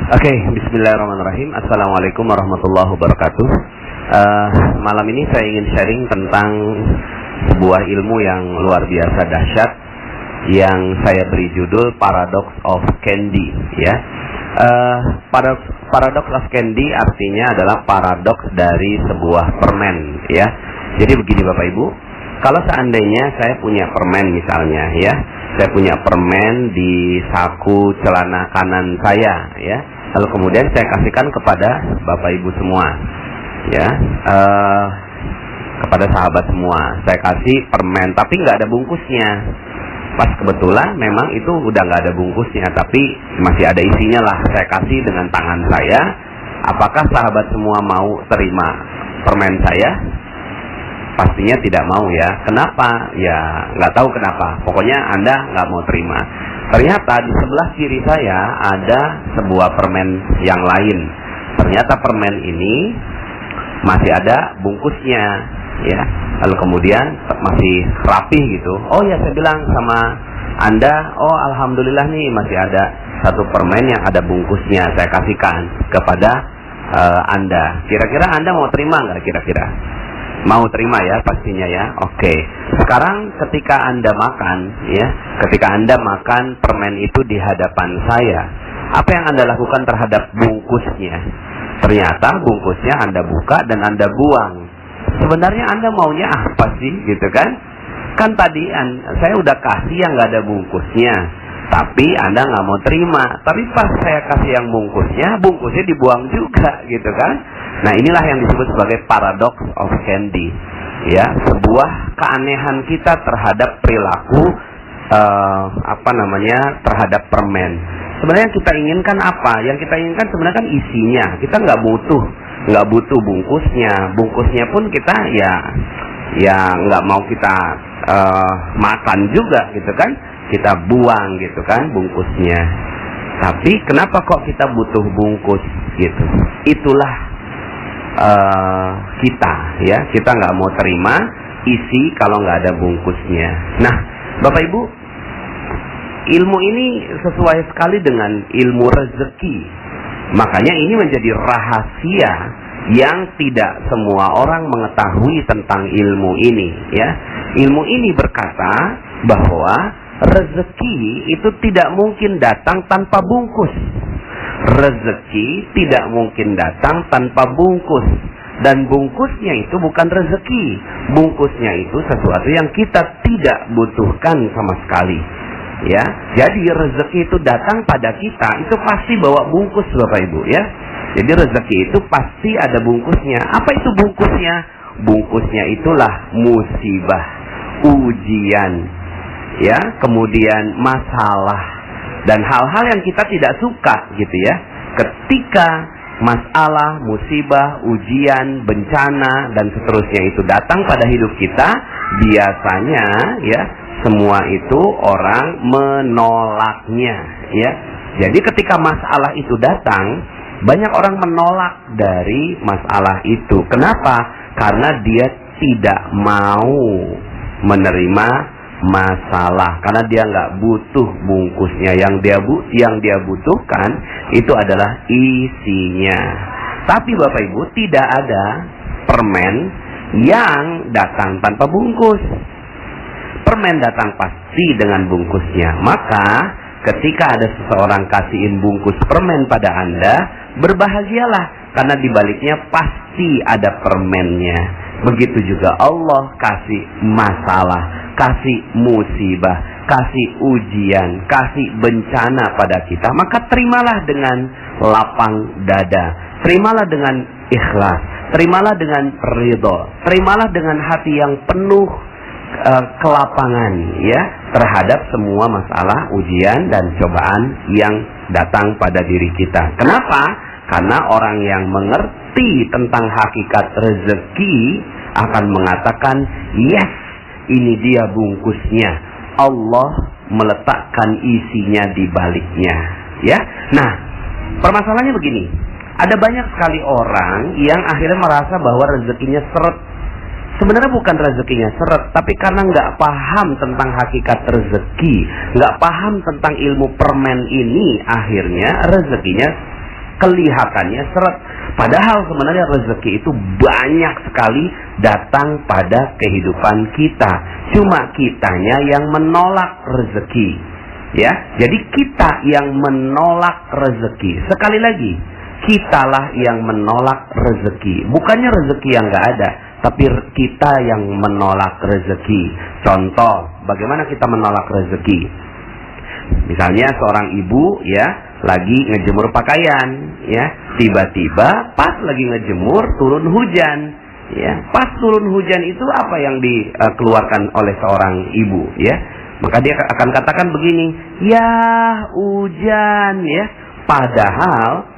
Oke, bismillahirrahmanirrahim. Assalamualaikum warahmatullahi wabarakatuh. Malam ini saya ingin sharing tentang sebuah ilmu yang luar biasa dahsyat yang saya beri judul Paradox of Candy. Ya, Paradox of Candy artinya adalah paradoks dari sebuah permen. Ya, jadi begini Bapak Ibu, kalau seandainya saya punya permen misalnya, ya, saya punya permen di saku celana kanan saya, ya. Lalu kemudian saya kasihkan kepada Bapak Ibu semua, ya, kepada sahabat semua. Saya kasih permen, tapi nggak ada bungkusnya. Pas kebetulan memang itu udah nggak ada bungkusnya, tapi masih ada isinya lah. Saya kasih dengan tangan saya. Apakah sahabat semua mau terima permen saya? Pastinya tidak mau, ya. Kenapa? Ya nggak tahu kenapa. Pokoknya Anda nggak mau terima. Ternyata di sebelah kiri saya ada sebuah permen yang lain. Ternyata permen ini masih ada bungkusnya, ya. Lalu kemudian masih rapi gitu. Oh ya, saya bilang sama Anda, oh alhamdulillah nih masih ada satu permen yang ada bungkusnya. Saya kasihkan kepada Anda. Kira-kira Anda mau terima nggak kira-kira? Mau terima ya pastinya ya. Oke. Sekarang ketika Anda makan, ya, ketika Anda makan permen itu di hadapan saya, apa yang Anda lakukan terhadap bungkusnya? Ternyata bungkusnya Anda buka dan Anda buang. Sebenarnya Anda maunya apa sih, gitu kan? Kan tadi saya udah kasih yang nggak ada bungkusnya, tapi Anda nggak mau terima. Tapi pas saya kasih yang bungkusnya dibuang juga, gitu kan? Nah, inilah yang disebut sebagai paradox of candy, ya, sebuah keanehan kita terhadap perilaku terhadap permen. Sebenarnya yang kita inginkan apa? Yang kita inginkan sebenarnya kan isinya. Kita nggak butuh bungkusnya. Bungkusnya pun kita ya nggak mau kita makan juga, gitu kan? Kita buang, gitu kan, bungkusnya. Tapi kenapa kok kita butuh bungkus, gitu? Itulah kita nggak mau terima isi kalau nggak ada bungkusnya. Nah, Bapak Ibu, ilmu ini sesuai sekali dengan ilmu rezeki. Makanya ini menjadi rahasia yang tidak semua orang mengetahui tentang ilmu ini, ya. Ilmu ini berkata bahwa rezeki itu tidak mungkin datang tanpa bungkus. Rezeki tidak mungkin datang tanpa bungkus. Dan bungkusnya itu bukan rezeki. Bungkusnya itu sesuatu yang kita tidak butuhkan sama sekali, ya. Jadi rezeki itu datang pada kita, itu pasti bawa bungkus Bapak Ibu, ya. Jadi rezeki itu pasti ada bungkusnya. Apa itu bungkusnya? Bungkusnya itulah musibah, ujian, ya, kemudian masalah dan hal-hal yang kita tidak suka, gitu ya. Ketika masalah, musibah, ujian, bencana dan seterusnya itu datang pada hidup kita, biasanya, ya, semua itu orang menolaknya, ya. Jadi ketika masalah itu datang, banyak orang menolak dari masalah itu. Kenapa? Karena dia tidak mau menerima masalah, karena dia nggak butuh bungkusnya. Yang dia butuhkan itu adalah isinya. Tapi Bapak Ibu, tidak ada permen yang datang tanpa bungkus. Permen datang pasti dengan bungkusnya. Maka ketika ada seseorang kasihin bungkus permen pada Anda, berbahagialah, karena dibaliknya pasti ada permennya. Begitu juga Allah kasih masalah, kasih musibah, kasih ujian, kasih bencana pada kita. Maka terimalah dengan lapang dada, terimalah dengan ikhlas, terimalah dengan ridho, terimalah dengan hati yang penuh kelapangan, ya, terhadap semua masalah, ujian dan cobaan yang datang pada diri kita. Kenapa? Karena orang yang mengerti tentang hakikat rezeki akan mengatakan, yes, ini dia bungkusnya. Allah meletakkan isinya di baliknya, ya. Nah, permasalahannya begini. Ada banyak sekali orang yang akhirnya merasa bahwa rezekinya seret. Sebenarnya bukan rezekinya seret, tapi karena nggak paham tentang hakikat rezeki, nggak paham tentang ilmu permen ini, akhirnya rezekinya Kelihatannya seret. Padahal sebenarnya rezeki itu banyak sekali datang pada kehidupan kita. Cuma kitanya yang menolak rezeki. Ya, jadi kita yang menolak rezeki. Sekali lagi, kitalah yang menolak rezeki. Bukannya rezeki yang nggak ada, tapi kita yang menolak rezeki. Contoh, bagaimana kita menolak rezeki? Misalnya seorang ibu ya lagi ngejemur pakaian, ya tiba-tiba pas lagi ngejemur turun hujan, ya pas turun hujan itu apa yang dikeluarkan oleh seorang ibu, ya maka dia akan katakan begini, ya hujan, ya padahal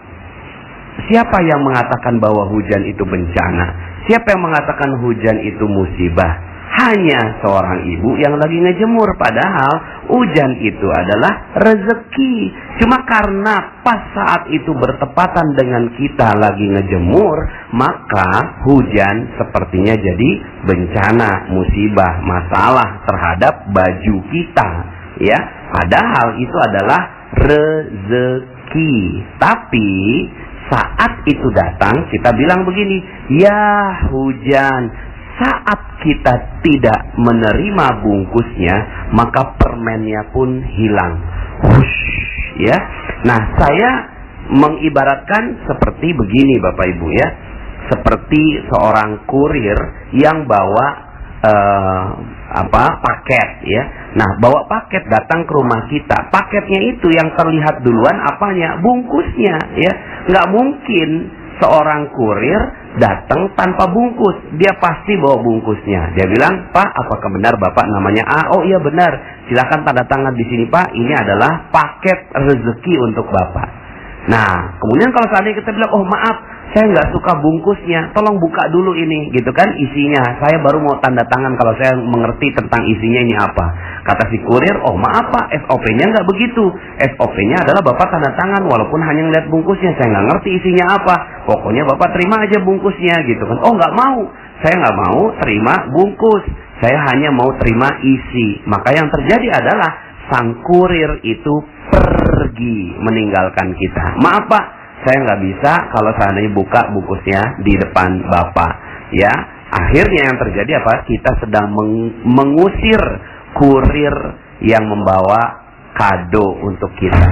siapa yang mengatakan bahwa hujan itu bencana? Siapa yang mengatakan hujan itu musibah? Hanya seorang ibu yang lagi ngejemur. Padahal hujan itu adalah rezeki. Cuma karena pas saat itu bertepatan dengan kita lagi ngejemur, maka hujan sepertinya jadi bencana, musibah, masalah terhadap baju kita. Ya, padahal itu adalah rezeki. Tapi saat itu datang, kita bilang begini, ya hujan. Saat kita tidak menerima bungkusnya, maka permennya pun hilang. Hush, ya. Nah, saya mengibaratkan seperti begini, Bapak Ibu ya. Seperti seorang kurir yang bawa paket ya. Nah, bawa paket datang ke rumah kita. Paketnya itu yang terlihat duluan apanya? Bungkusnya ya. Nggak mungkin seorang kurir datang tanpa bungkus. Dia pasti bawa bungkusnya. Dia bilang, "Pak, apakah benar Bapak namanya A?" "Oh iya benar. Silakan tanda tangan di sini, Pak. Ini adalah paket rezeki untuk Bapak." Nah, kemudian kalau seandainya kita bilang, "Oh maaf, saya nggak suka bungkusnya. Tolong buka dulu ini," gitu kan isinya. Saya baru mau tanda tangan kalau saya mengerti tentang isinya ini apa. Kata si kurir, "Oh maaf Pak, SOP-nya nggak begitu. SOP-nya adalah Bapak tanda tangan walaupun hanya ngeliat bungkusnya. Saya nggak ngerti isinya apa. Pokoknya Bapak terima aja bungkusnya," gitu kan. "Oh nggak mau. Saya nggak mau terima bungkus. Saya hanya mau terima isi." Maka yang terjadi adalah sang kurir itu pergi meninggalkan kita. "Maaf Pak, saya nggak bisa kalau seandainya buka bungkusnya di depan Bapak." Ya, akhirnya yang terjadi apa? Kita sedang mengusir kurir yang membawa kado untuk kita.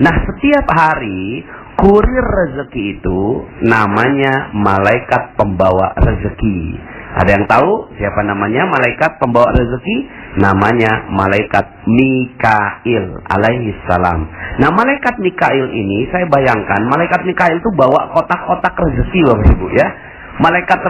Nah, setiap hari kurir rezeki itu namanya malaikat pembawa rezeki. Ada yang tahu siapa namanya malaikat pembawa rezeki? Namanya malaikat Mikail alaihi salam. Nah, malaikat Mikail ini saya bayangkan malaikat Mikail itu bawa kotak-kotak rezeki loh Ibu ya. Malaikat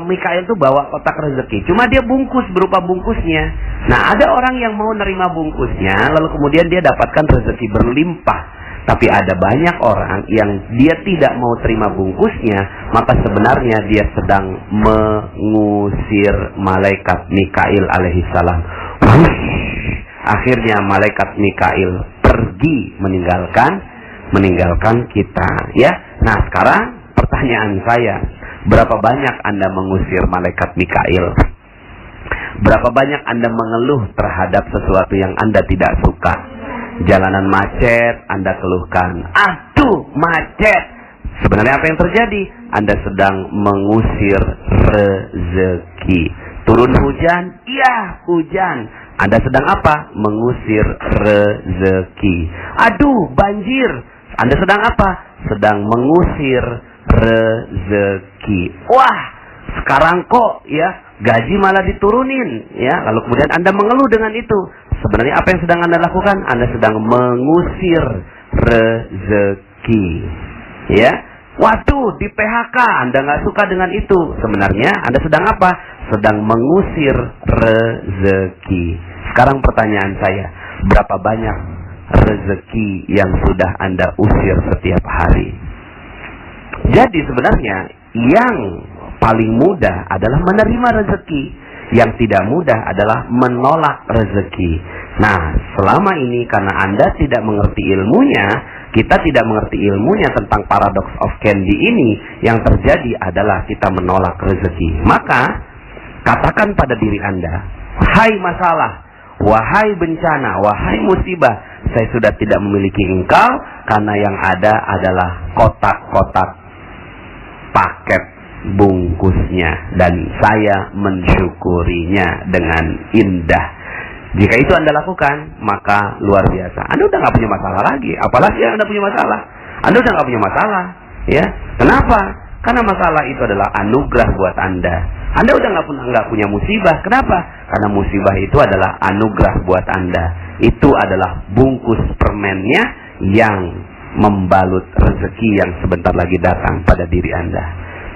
Mikail itu bawa kotak rezeki. Cuma dia bungkus berupa bungkusnya. Nah, ada orang yang mau nerima bungkusnya lalu kemudian dia dapatkan rezeki berlimpah. Tapi ada banyak orang yang dia tidak mau terima bungkusnya, maka sebenarnya dia sedang mengusir malaikat Mikail alaihi salam. Akhirnya malaikat Mikail pergi meninggalkan kita, ya. Nah, sekarang pertanyaan saya, berapa banyak Anda mengusir malaikat Mikail? Berapa banyak Anda mengeluh terhadap sesuatu yang Anda tidak suka? Jalanan macet, Anda keluhkan, "Aduh, macet." Sebenarnya apa yang terjadi? Anda sedang mengusir rezeki. Turun hujan? Iya, hujan. Anda sedang apa? Mengusir rezeki. Aduh, banjir. Anda sedang apa? Sedang mengusir rezeki. Wah, sekarang kok ya gaji malah diturunin, ya. Lalu kemudian Anda mengeluh dengan itu. Sebenarnya apa yang sedang Anda lakukan? Anda sedang mengusir rezeki, ya. Waduh, di PHK, Anda nggak suka dengan itu. Sebenarnya Anda sedang apa? Sedang mengusir rezeki. Sekarang pertanyaan saya, berapa banyak rezeki yang sudah Anda usir setiap hari? Jadi sebenarnya yang paling mudah adalah menerima rezeki. Yang tidak mudah adalah menolak rezeki. Nah, selama ini karena Anda tidak mengerti ilmunya, kita tidak mengerti ilmunya tentang paradox of candy ini, yang terjadi adalah kita menolak rezeki. Maka, katakan pada diri Anda, "Hai masalah, wahai bencana, wahai musibah, saya sudah tidak memiliki engkau, karena yang ada adalah kotak-kotak paket bungkusnya, dan saya mensyukurinya dengan indah. Jika itu Anda lakukan, maka luar biasa. Anda udah nggak punya masalah lagi. Apalagi yang Anda punya masalah. Anda udah nggak punya masalah. Ya, kenapa? Karena masalah itu adalah anugerah buat Anda. Anda udah nggak punya musibah. Kenapa? Karena musibah itu adalah anugerah buat Anda. Itu adalah bungkus permennya yang membalut rezeki yang sebentar lagi datang pada diri Anda.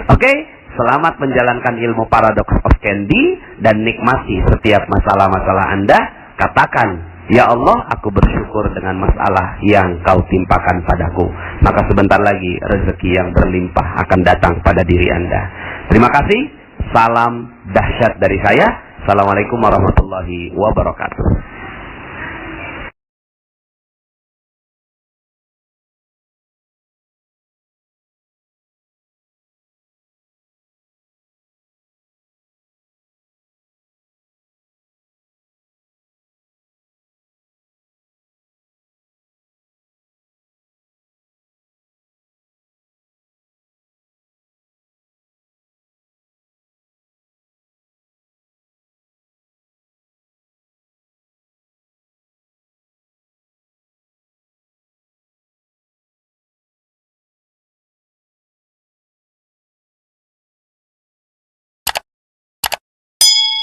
Oke? Selamat menjalankan ilmu Paradox of Candy dan nikmati setiap masalah-masalah Anda. Katakan, ya Allah, aku bersyukur dengan masalah yang kau timpakan padaku. Maka sebentar lagi rezeki yang berlimpah akan datang pada diri Anda. Terima kasih. Salam dahsyat dari saya. Assalamualaikum warahmatullahi wabarakatuh.